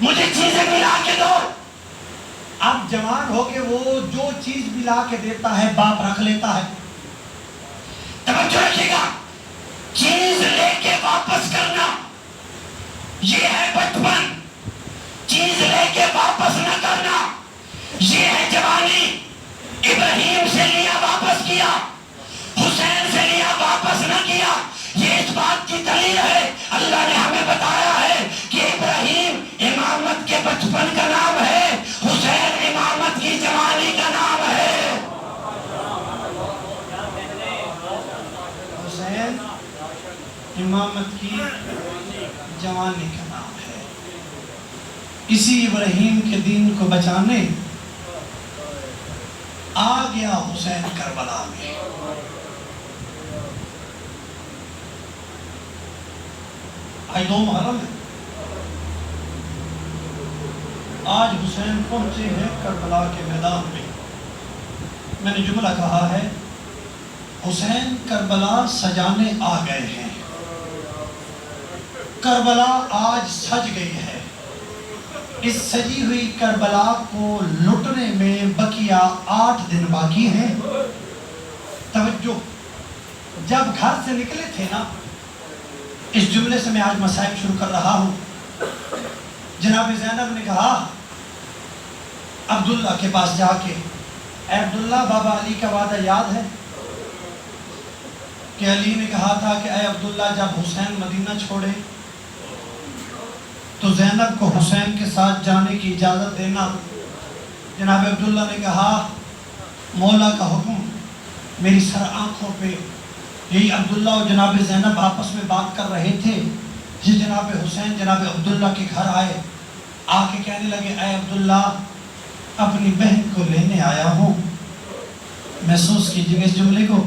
مجھے چیزیں بھی لا کے دو۔ اب جوان ہو کے وہ جو چیز بھی لا کے دیتا ہے باپ رکھ لیتا ہے۔ توجہ رکھیے گا، چیز لے کے واپس کرنا یہ ہے بچپن، چیز لے کے واپس نہ کرنا یہ ہے جوانی۔ ابراہیم سے لیا واپس کیا، حسین سے لیا واپس نہ کیا، یہ اس بات کی دلیل ہے۔ اللہ نے ہمیں بتایا ہے کہ ابراہیم امامت کے بچپن کا نام ہے، حسین امامت کی جوانی کا نام ہے۔ حسین امامت کی جوانی کا نام ہے۔ اسی ابراہیم کے دین کو بچانے آ گیا حسین کربلا میں۔ آج 2 محرم ہے، آج حسین پہنچے ہیں کربلا کے میدان میں۔ میں نے جملہ کہا ہے حسین کربلا سجانے آ گئے ہیں۔ کربلا آج سج گئی ہے۔ اس سجی ہوئی کربلا کو لٹنے میں بقیہ 8 دن باقی ہیں۔ توجہ، جب گھر سے نکلے تھے نا، اس جملے سے میں آج مسائل شروع کر رہا ہوں۔ جناب زینب نے کہا عبداللہ کے پاس جا کے، اے عبداللہ بابا علی کا وعدہ یاد ہے کہ علی نے کہا تھا کہ اے عبداللہ جب حسین مدینہ چھوڑے تو زینب کو حسین کے ساتھ جانے کی اجازت دینا۔ جناب عبداللہ نے کہا مولا کا حکم، میری سر آنکھوں پہ۔ یہی عبداللہ اور جناب زینب آپس میں بات کر رہے تھے، یہ جناب حسین جناب عبداللہ کے گھر آئے، آ کے کہنے لگے اے عبداللہ اپنی بہن کو لینے آیا ہوں۔ محسوس کیجئے اس جملے کو،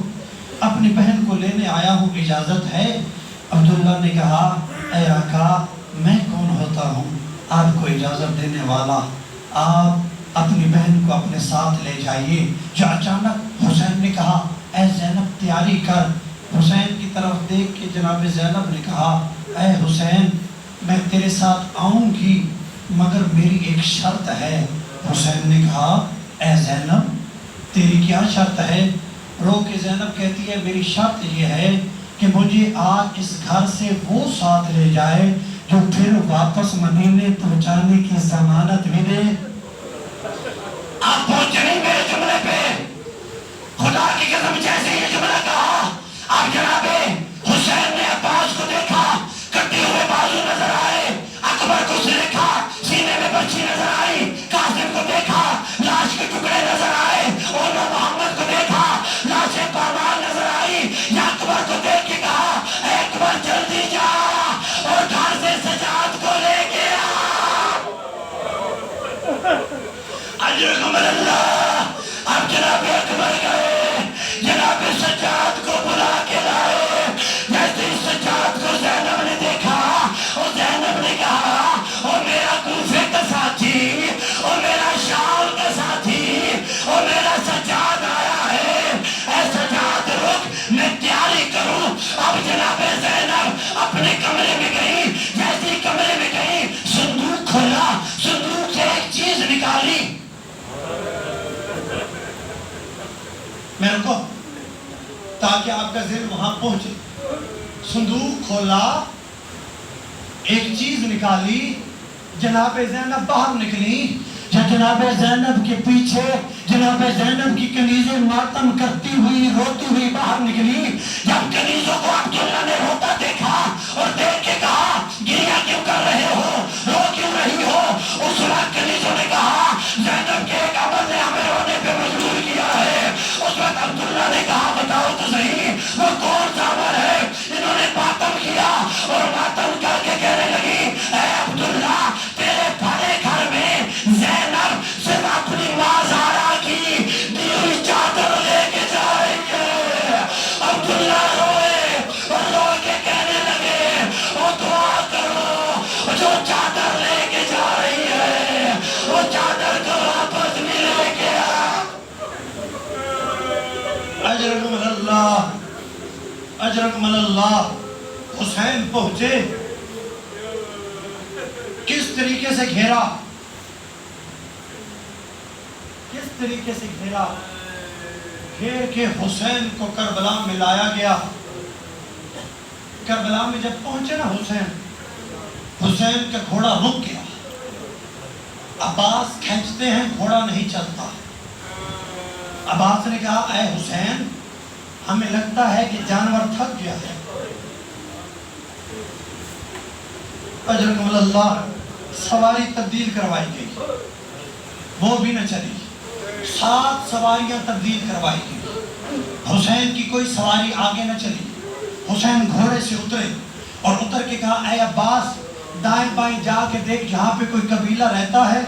اپنی بہن کو لینے آیا ہوں، اجازت ہے؟ عبداللہ نے کہا اے آقا میں کون ہوتا ہوں آپ کو اجازت دینے والا، آپ اپنی بہن کو اپنے ساتھ لے جائیے۔ جو اچانک حسین نے کہا اے زینب تیاری کر۔ حسین کی طرف دیکھ کے جناب زینب نے کہا اے حسین میں تیرے ساتھ آؤں گی مگر میری ایک شرط ہے۔ حسین نے کہا اے زینب تیری کیا شرط ہے؟ رو کے زینب کہتی ہے میری شرط یہ ہے کہ مجھے آج اس گھر سے وہ ساتھ لے جائے جو پھر واپس مدینے پہنچانے کی ضمانت بھی دے۔ آپ پہنچ نہیں میرے جملے پہ، خدا کی قسم جیسے یہ جملہ کہا آپ جناب حسین نے عباس کو دیکھا، کٹے ہوئے بازو نظر آئے، اکبر کو دیکھا سینے میں برچھی نظر آئی، قاسم کو دیکھا لاش کے ٹکڑے نظر آئے، اور محمد کو دیکھا لاشیں پامال نظر آئی۔ یا اکبر کو دیکھ کے کہا اے اکبر جلدی جا اور گھر سے سجاد کو لے کے آ۔ اجرکم اللہ۔ اب جناب اکبر گئے، جناب سجاد کو بلا کے لائے۔ جیسے سجاد کو زینب نے دیکھا اور زینب نے کہا اور میرا کوفے کا ساتھی اور میرا شام کا ساتھی اور میرا سجاد آیا ہے، اے سجاد رک میں تیاری کروں۔ اب جناب زینب اپنے کمرے میں گئی، جیسی کمرے میں گئی صندوق کھولا، صندوق سے ایک چیز نکالی۔ میں رکو تاکہ آپ کا ذہن وہاں پہنچے۔ صندوق کھولا، ایک چیز نکالی، جناب زینب باہر نکلی۔ جناب زینب کے پیچھے جناب زینب کی کنیزیں ماتم کرتی ہوئی روتی ہوئی باہر نکلی۔ جب کنیزوں کو عبداللہ نے روتا دیکھا اور دیکھ کے کہا گریہ کیوں کر رہے ہو، رو کیوں رہی ہو، اس وقت کنیزوں نے کہا زینب کے ایک عمل نے ہمیں رونے پہ مجبور کیا ہے۔ اس وقت عبداللہ نے کہا بتاؤ تو صحیح وہ کون سا عمل ہے؟ انہوں نے ماتم کیا اور ماتم کر کے کہنے لگی اے عبداللہ تیرے بڑے گھر میں زینب صرف اپنی ماں زہرا کی دی ہوئی چادر لے کے جا رہی ہے۔ عبداللہ روئے اور رو کے کہنے لگے وہ دعا کرو، جو چادر لے کے جا رہی ہے وہ چادر کو واپس بھی لے کے آ۔ اجرکم اللہ، اجرکم اللہ۔ حسین پہنچے، کس طریقے سے گھیرا، کس طریقے سے گھیرا، گھیر کے حسین کو کربلا میں لایا گیا۔ کربلا میں جب پہنچے نا حسین کا گھوڑا رک گیا۔ عباس کھینچتے ہیں، گھوڑا نہیں چلتا۔ عباس نے کہا اے حسین، ہمیں لگتا ہے کہ جانور تھک گیا ہے۔ اجرکم اللہ، سواری تبدیل کروائی گئی، وہ بھی نہ چلی۔ 7 سواریاں تبدیل کروائی گئی، حسین کی کوئی سواری آگے نہ چلی۔ حسین گھوڑے سے اترے اور اتر کے کہا اے عباس، دائیں بائیں جا کے دیکھ جہاں پہ کوئی قبیلہ رہتا ہے،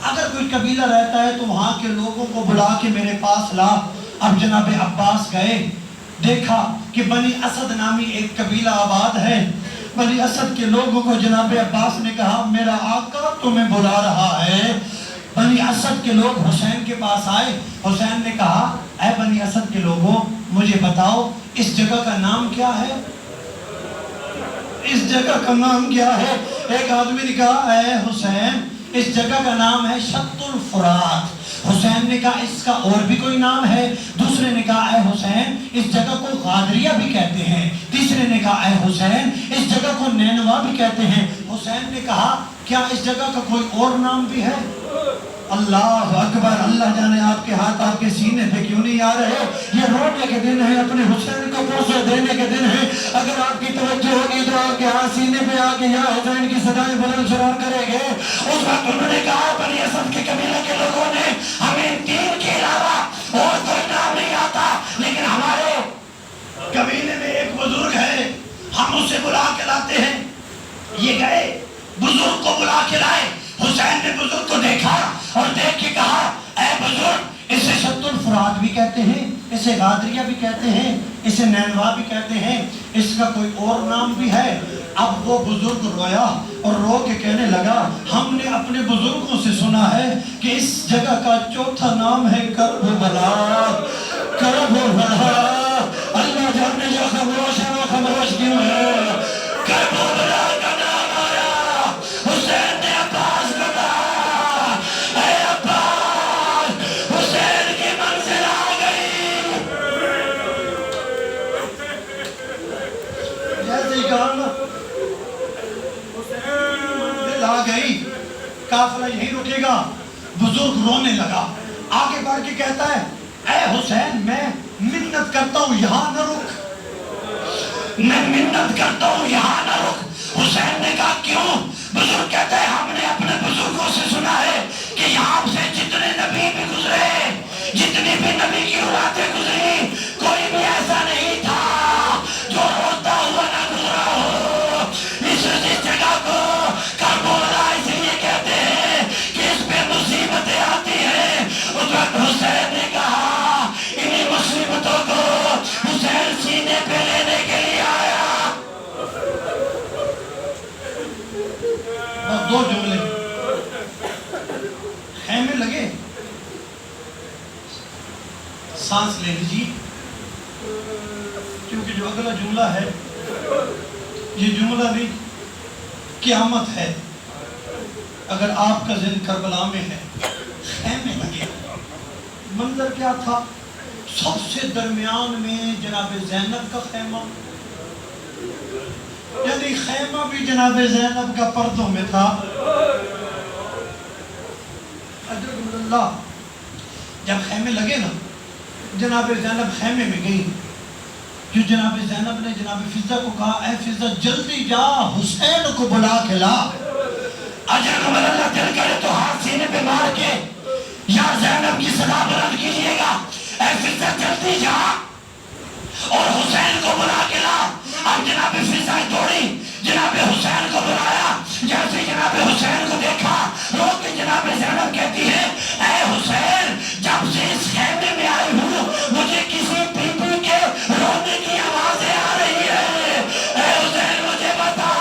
اگر کوئی قبیلہ رہتا ہے تو وہاں کے لوگوں کو بلا کے میرے پاس لا۔ اب جناب عباس گئے، دیکھا کہ بنی اسد نامی ایک قبیلہ آباد ہے۔ بنی اسد کے لوگوں کو جناب عباس نے کہا میرا آقا تمہیں بلا رہا ہے۔ بنی اسد کے لوگ حسین کے پاس آئے۔ حسین نے کہا اے بنی اسد کے لوگوں، مجھے بتاؤ اس جگہ کا نام کیا ہے؟ اس جگہ کا نام کیا ہے؟ ایک آدمی نے کہا اے حسین، اس جگہ کا نام ہے شط الفرات۔ حسین نے کہا اس کا اور بھی کوئی نام ہے؟ دوسرے نے کہا اے حسین، اس جگہ کو غادریہ بھی کہتے ہیں۔ تیسرے نے کہا اے حسین، اس جگہ کو نینوا بھی کہتے ہیں۔ حسین نے کہا کیا اس جگہ کا کوئی اور نام بھی ہے؟ اللہ اکبر، اللہ جانے آپ کے ہاتھ آپ کے سینے پہ کیوں نہیں آ رہے؟ یہ رونے کے دن ہے، اپنے حسین کو بوسہ دینے کے دن ہے۔ اگر آپ کی توجہ ہوگی تو آپ کے ہاتھ سینے پہ آ کے یا حسین کی صدائیں بلند شرار کریں گے۔ اس وقت انہوں نے کہا بنی اسد کے قبیلے کے لوگوں نے ہمیں 3 کے علاوہ اور کوئی نام نہیں آتا، لیکن ہمارے قبیلے میں ایک بزرگ ہے، ہم اسے بلا کے لاتے ہیں۔ یہ گئے، بزرگ کو بلا کے لائے۔ حسین نے بزرگ کو دیکھا اور دیکھ کے کہا اے بزرگ، اسے شط الفرات بھی کہتے ہیں، اسے غادریہ بھی کہتے ہیں، اسے نینوا بھی کہتے ہیں، اس کا کوئی اور نام بھی ہے؟ اب وہ بزرگ رویا اور رو کے کہنے لگا ہم نے اپنے بزرگوں سے سنا ہے کہ اس جگہ کا چوتھا نام ہے کربلا۔ کربلا، اللہ جانے جو خاموش ہے وہ خاموش کیوں ہے؟ کربلا کا نام آیا، حسین نے عباس کو کہا اے عباس، حسین کی منزل آ گئی۔ جیسے ہی کہا نا منزل آ گئی، قافلہ یہیں رکے گا۔ بزرگ رونے لگا، آگے بڑھ کے کہتا ہے اے حسین، میں منت کرتا ہوں یہاں نہ رک۔ میں منت کرتا ہوں یہاں نہ رک۔ حسین نے کہا کیوں؟ بزرگ کہتا ہے ہم نے اپنے بزرگوں سے سنا ہے کہ یہاں سے جتنے نبی بھی گزرے، جتنی بھی نبی کی اولادیں گزری، کوئی بھی ایسا نہیں تھا جو روتا ہوا نہ گزرا ہو۔ اس جگہ کو کربلا اس لیے کہتے ہیں کہ اس پہ مصیبتیں آتی ہیں۔ اس وقت حسین نے کہا انہی مصیبتوں کو حسین سینے پہ لینے کے لیے آیا۔ بس 2 جملے، خیمے لگے، سانس لے لیجیے، کیونکہ جو اگلا جملہ ہے یہ جملہ بھی قیامت ہے۔ اگر آپ کا ذہن کربلا میں ہے، خیمے لگے، منظر کیا تھا؟ سب سے درمیان میں جناب زینب کا خیمہ، یعنی خیمہ بھی جناب زینب کا پردوں میں تھا۔ اجرکم اللہ، جب خیمے لگے نا، جناب زینب خیمے میں گئی، جو جناب زینب نے جناب فضہ کو کہا اے فضہ جلدی جا حسین کو بلا کے لا۔ اجرکم اللہ، دل کرے تو ہاتھ سینے پہ مار کے یا زینب کی صدا بلند کیجئے گا، اے فضہ جلدی جا اور حسین کو بلا کے لا۔ اب جناب فضہ دوڑی، جناب حسین کو بلایا۔ جیسے جناب حسین کو دیکھا، رو کے جناب زینب کہتی ہے اے حسین، جب سے اس خیمے میں آئی ہوں مجھے کسی بی بی کے رونے کی آوازیں آ رہی ہے۔ اے حسین مجھے بتا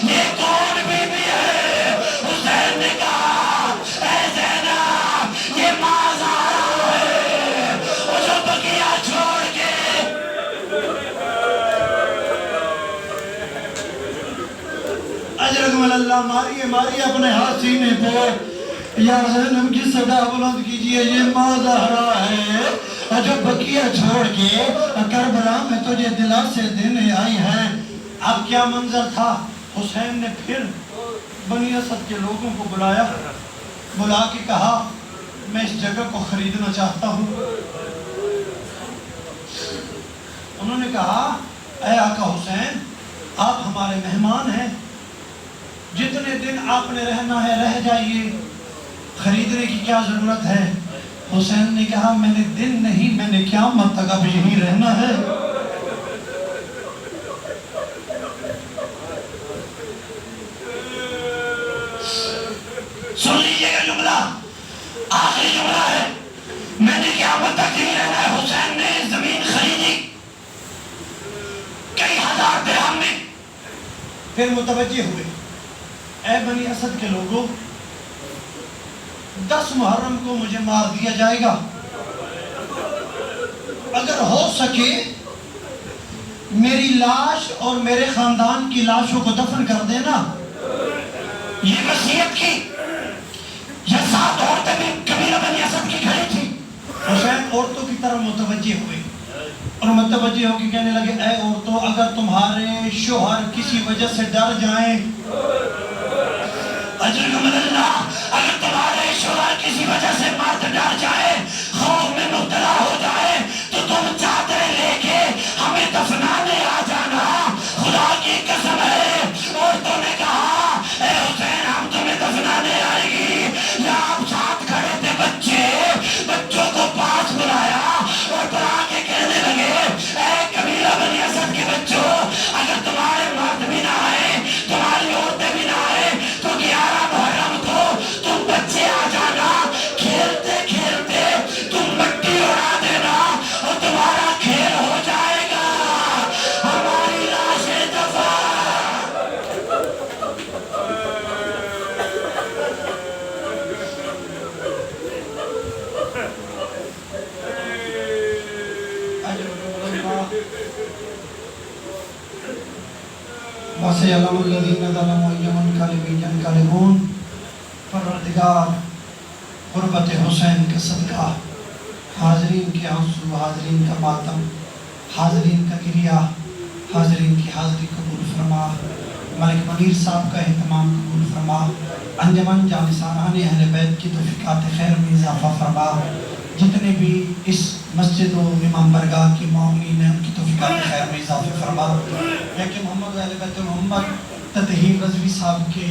یہ کون بی بی ہے؟ حسین نے کہا اے زینب، یہ مازارہ ہے، وہ جو بقیہ چھوڑ کے۔ اجرکم اللہ ماریے ماریے اپنے ہاتھ سینے پہ، یا زینب کی صدا بلند کیجئے، یہ ماں زہرا ہے جو بقیہ چھوڑ کے کربلا میں تجھے دلا سے دینے آئی ہے۔ اب کیا منظر تھا، حسین نے پھر بنی اسد کے لوگوں کو بلایا، بلا کے کہا میں اس جگہ کو خریدنا چاہتا ہوں۔ انہوں نے کہا اے آقا حسین، آپ ہمارے مہمان ہیں، جتنے دن آپ نے رہنا ہے رہ جائیے، خریدنے کی کیا ضرورت ہے؟ حسین نے کہا میں نے دن نہیں، میں نے قیامت تک اب یہی رہنا ہے۔ سن لیجئے گا جملہ، آخری جملہ ہے، میں نے قیامت تک یہی رہنا ہے۔ حسین نے زمین خریدی کئی ہزار درہم میں، پھر متوجہ ہوئے اے بنی اسد کے لوگوں، 10 محرم کو مجھے مار دیا جائے گا، اگر ہو سکے میری لاش اور میرے خاندان کی لاشوں کو دفن کر دینا۔ یہ وصیت کی، یہ 7 عورتیں بھی قبیلہ بنی اسد کی کھڑی تھی۔ حسین عورتوں کی طرف متوجہ ہوئے اور متوجہ ہو کے کہنے لگے اے عورتوں، اگر تمہارے شوہر کسی وجہ سے ڈر جائیں، اجرکم اللہ، اگر تمہارے شوہر کسی وجہ سے مرد ڈر جائے، خوف میں مبتلا ہو جائے، تو تم چادریں لے کے ہمیں دفنانے آ جانا، خدا کی قسم ہے۔ عورتوں نے کہا اے حسین ہم تمہیں دفنانے آئے گی، یا آپ ساتھ کھڑے تھے بچوں کو پاس بلایا اور بلا کے کہنے لگے اے قبیلہ بنی اسد کے بچوں، اگر تمہارے مرد بھی نہ آئے، تمہاری عورتیں بھی نہ آئے، تو 11 محرم کو تم بچے آ جانا، کھیلتے کھیلتے تم مٹی اڑا دینا اور تمہارا کھیل ہو جائے گا، ہماری لاشیں دفن۔ وَسَيَعْلَمُ الَّذِينَ ظَلَمُوا أَيَّ مُنْقَلِبٍ يَنْقَلِبُونَ۔ پروردگار قربت حسین کا صدقہ، حاضرین کے آنسو، حاضرین کا ماتم، حاضرین کا گریہ، حاضرین کی حاضری قبول فرما، ملک منیر صاحب کا اہتمام قبول فرما، انجمن جانثاران اہل بیت کی توفیقات خیر میں اضافہ فرما، جتنے بھی اس مسجد و امام برگاہ کی معاونین ہیں ان کی توفیقات خیر میں اضافہ فرما، یا کہ محمد و اہل بیت محمد تطہیر رضوی صاحب کے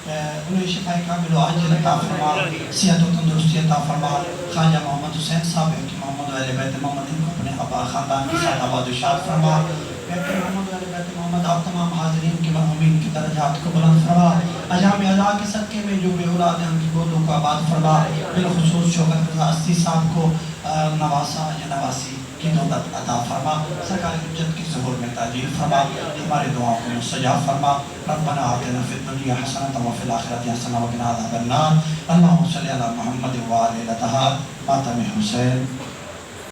انہیں شفاء کامل و عاجل عطا فرما، صحت و تندرستی عطا فرما، خواجہ محمد حسین صاحب ہے کہ محمد و اہل بیت محمد ان کو اپنے آبا خاندان کے ساتھ آباد و شاد فرما، یا کہ محمد و اہل بیت محمد آپ تمام حاضرین کے مرحومین کی درجات کو بلند فرما، اجام اعضاء کے صدقے میں جو بے اولاد ہیں ان کی گودوں کو آباد فرما، بالخصوص شوکت رضا استی صاحب کو نواسہ یا نواسی کی دولت عطا فرما، سرکار حجت کی ظہور میں تاجیل فرما، ہماری دعاوں کو مستجاب فرما۔ ربنا آتنا فی الدنیا حسنۃ وفی الآخرۃ حسنۃ وقنا عذاب النار۔ اللہم صلی علی محمد وآلہ الطاہرین، ماتم حسین۔